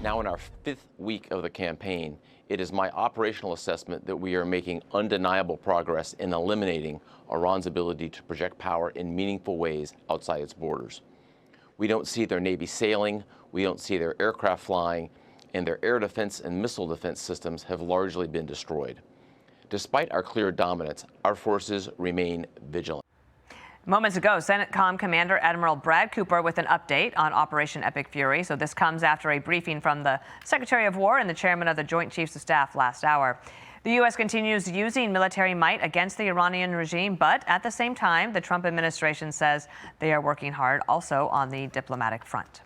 Now in our 5th week of the campaign, it is my operational assessment that we are making undeniable progress in eliminating Iran's ability to project power in meaningful ways outside its borders. We don't see their Navy sailing, we don't see their aircraft flying, and their air defense and missile defense systems have largely been destroyed. Despite our clear dominance, our forces remain vigilant. Moments ago, CENTCOM Commander Admiral Brad Cooper with an update on Operation Epic Fury. So this comes after a briefing from the Secretary of War and the Chairman of the Joint Chiefs of Staff last hour. The U.S. continues using military might against the Iranian regime, but at the same time, the Trump administration says they are working hard also on the diplomatic front.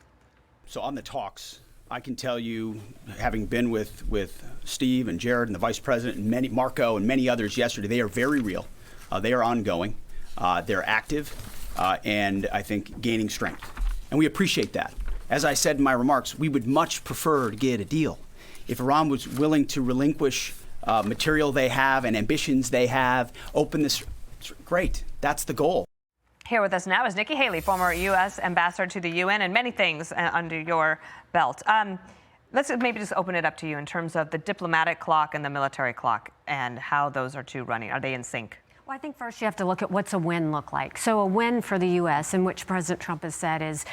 So on the talks, I can tell you, having been with Steve and Jared and the Vice President and Marco and many others yesterday, they are very real. They are ongoing. They're active and I think gaining strength. And we appreciate that. As I said in my remarks, we would much prefer to get a deal. If Iran was willing to relinquish material they have and ambitions they have, open this, great. That's the goal. Here with us now is Nikki Haley, former U.S. ambassador to the UN, and many things under your belt. Let's maybe just open it up to you in terms of the diplomatic clock and the military clock and how those are two running. Are they in sync? Well, I think first you have to look at what's a win look like. So a win for the U.S., in which President Trump has said is,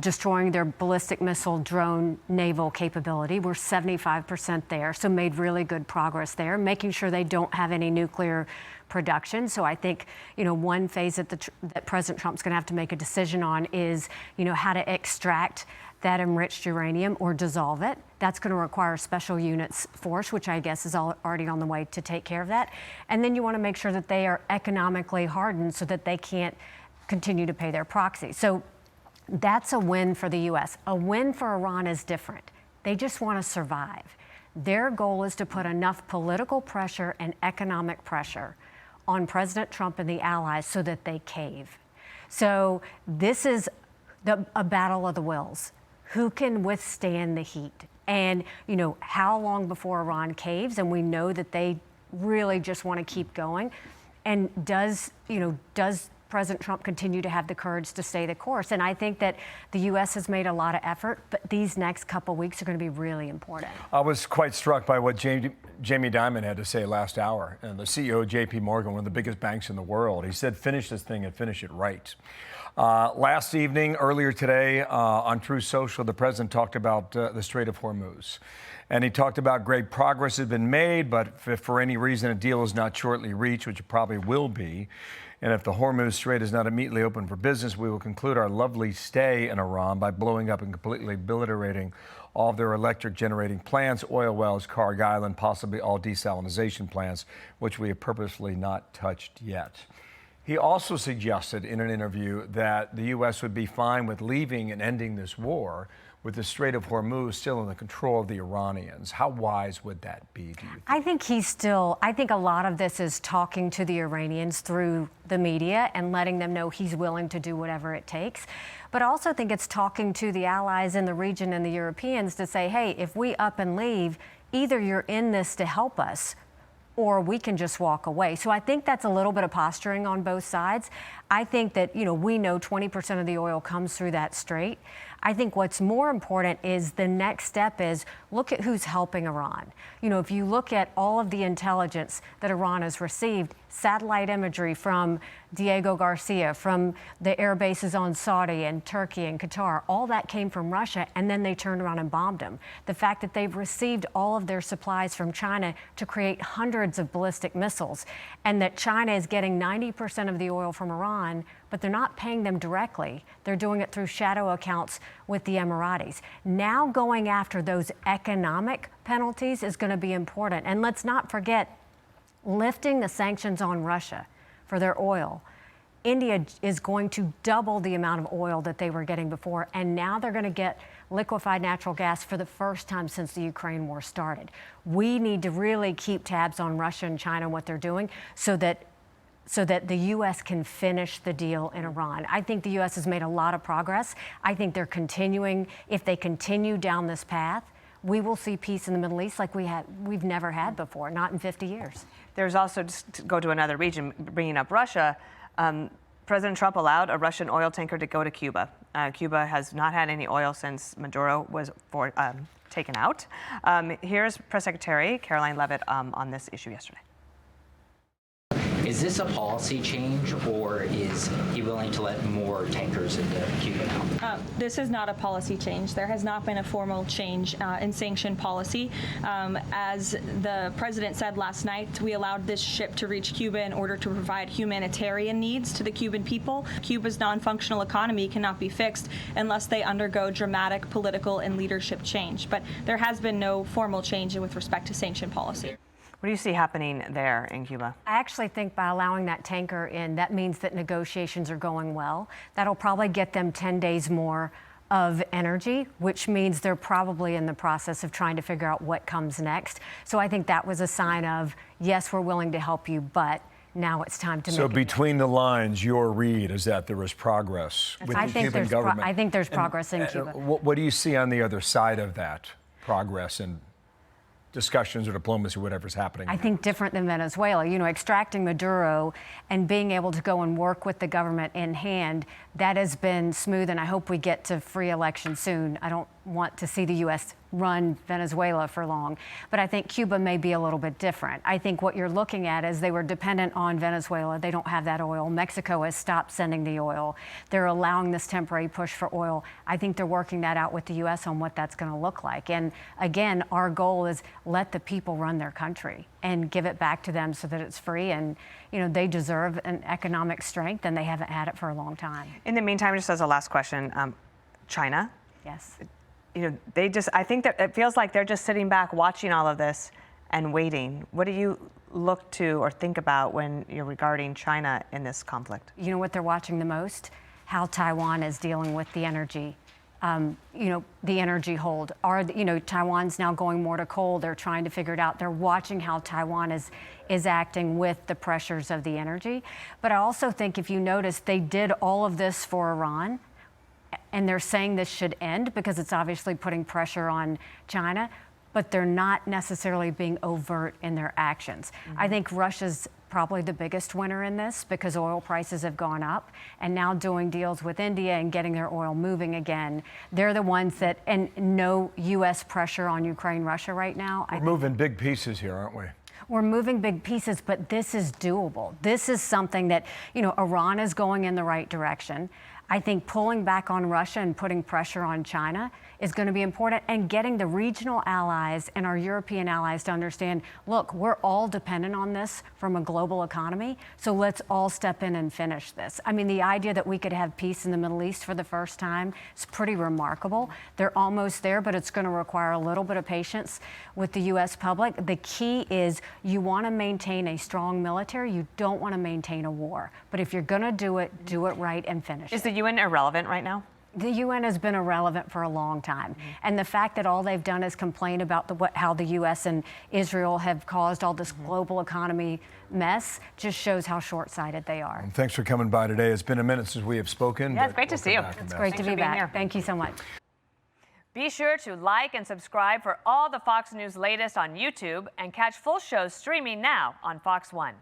destroying their ballistic missile drone naval capability. We're 75% there, so made really good progress there, making sure they don't have any nuclear production. So I think, one phase that President Trump's going to have to make a decision on is, how to extract that enriched uranium or dissolve it. That's going to require a special units force, which I guess is already on the way to take care of that. And then you want to make sure that they are economically hardened so that they can't continue to pay their proxy. So that's a win for the U.S. A win for Iran is different. They just want to survive. Their goal is to put enough political pressure and economic pressure on President Trump and the allies so that they cave. So this is a battle of the wills. Who can withstand the heat? And, how long before Iran caves? And we know that they really just want to keep going. And does President Trump continue to have the courage to stay the course? And I think that the U.S. has made a lot of effort, but these next couple of weeks are going to be really important. I was quite struck by what Jamie Dimon had to say last hour. And the CEO of J.P. Morgan, one of the biggest banks in the world, he said, finish this thing and finish it right. Last evening, earlier today, on Truth Social, the president talked about the Strait of Hormuz. And he talked about great progress has been made, but if for any reason a deal is not shortly reached, which it probably will be, and if the Hormuz Strait is not immediately open for business, we will conclude our lovely stay in Iran by blowing up and completely obliterating all of their electric generating plants, oil wells, Karg Island, possibly all desalination plants, which we have purposely not touched yet. He also suggested in an interview that the U.S. would be fine with leaving and ending this war with the Strait of Hormuz still in the control of the Iranians. How wise would that be, do you think? I think a lot of this is talking to the Iranians through the media and letting them know he's willing to do whatever it takes. But I also think it's talking to the allies in the region and the Europeans to say, hey, if we up and leave, either you're in this to help us or we can just walk away. So I think that's a little bit of posturing on both sides. I think that, we know 20% of the oil comes through that strait. I think what's more important is the next step is look at who's helping Iran. If you look at all of the intelligence that Iran has received, satellite imagery from Diego Garcia, from the air bases on Saudi and Turkey and Qatar, all that came from Russia, and then they turned around and bombed them. The fact that they've received all of their supplies from China to create hundreds of ballistic missiles, and that China is getting 90% of the oil from Iran, but they're not paying them directly. They're doing it through shadow accounts with the Emiratis. Now going after those economic penalties is going to be important. And let's not forget, lifting the sanctions on Russia for their oil. India is going to double the amount of oil that they were getting before, and now they're going to get liquefied natural gas for the first time since the Ukraine war started. We need to really keep tabs on Russia and China and what they're doing so that the U.S. can finish the deal in Iran. I think the U.S. has made a lot of progress. I think they're continuing. If they continue down this path, we will see peace in the Middle East like we've never had before, not in 50 years. There's also, just to go to another region, bringing up Russia, President Trump allowed a Russian oil tanker to go to Cuba. Cuba has not had any oil since Maduro was taken out. Here's Press Secretary Caroline Leavitt on this issue yesterday. Is this a policy change, or is he willing to let more tankers into Cuba now? This is not a policy change. There has not been a formal change in sanction policy. As the president said last night, we allowed this ship to reach Cuba in order to provide humanitarian needs to the Cuban people. Cuba's non-functional economy cannot be fixed unless they undergo dramatic political and leadership change. But there has been no formal change with respect to sanction policy. What do you see happening there in Cuba? I actually think by allowing that tanker in, that means that negotiations are going well. That'll probably get them 10 days more of energy, which means they're probably in the process of trying to figure out what comes next. So I think that was a sign of, yes, we're willing to help you, but now it's time to make it. So between the lines, your read is that there is progress with the Cuban government. I think there's progress in Cuba. What do you see on the other side of that progress and discussions or diplomacy, whatever's happening? I think different than Venezuela. You know, extracting Maduro and being able to go and work with the government in hand, that has been smooth, and I hope we get to free elections soon. I don't want to see the U.S. run Venezuela for long, but I think Cuba may be a little bit different. I think what you're looking at is they were dependent on Venezuela. They don't have that oil. Mexico has stopped sending the oil. They're allowing this temporary push for oil. I think they're working that out with the U.S. on what that's going to look like. And again, our goal is let the people run their country and give it back to them so that it's free. And, you know, they deserve an economic strength, and they haven't had it for a long time. In the meantime, just as a last question, China. Yes. You know, I think that it feels like they're just sitting back watching all of this and waiting. What do you look to or think about when you're regarding China in this conflict? You know what they're watching the most? How Taiwan is dealing with the energy, the energy hold. Taiwan's now going more to coal. They're trying to figure it out. They're watching how Taiwan is acting with the pressures of the energy. But I also think if you notice, they did all of this for Iran. And they're saying this should end because it's obviously putting pressure on China, but they're not necessarily being overt in their actions. I think Russia's probably the biggest winner in this because oil prices have gone up, and now doing deals with India and getting their oil moving again. They're the ones that, and no U.S. pressure on Ukraine, Russia right now. We're moving big pieces here, aren't we? We're moving big pieces, but this is doable. This is something that, Iran is going in the right direction. I think pulling back on Russia and putting pressure on China is going to be important, and getting the regional allies and our European allies to understand, look, we're all dependent on this from a global economy, so let's all step in and finish this. I mean, the idea that we could have peace in the Middle East for the first time is pretty remarkable. They're almost there, but it's going to require a little bit of patience with the U.S. public. The key is you want to maintain a strong military. You don't want to maintain a war. But if you're going to do it right and finish it. Is the UN irrelevant right now? The UN has been irrelevant for a long time. And the fact that all they've done is complain about how the U.S. and Israel have caused all this global economy mess just shows how short-sighted they are. And thanks for coming by today. It's been a minute since we have spoken. Yeah, it's great to see you. It's great to be back. Thank you so much. Be sure to like and subscribe for all the Fox News latest on YouTube, and catch full shows streaming now on Fox One.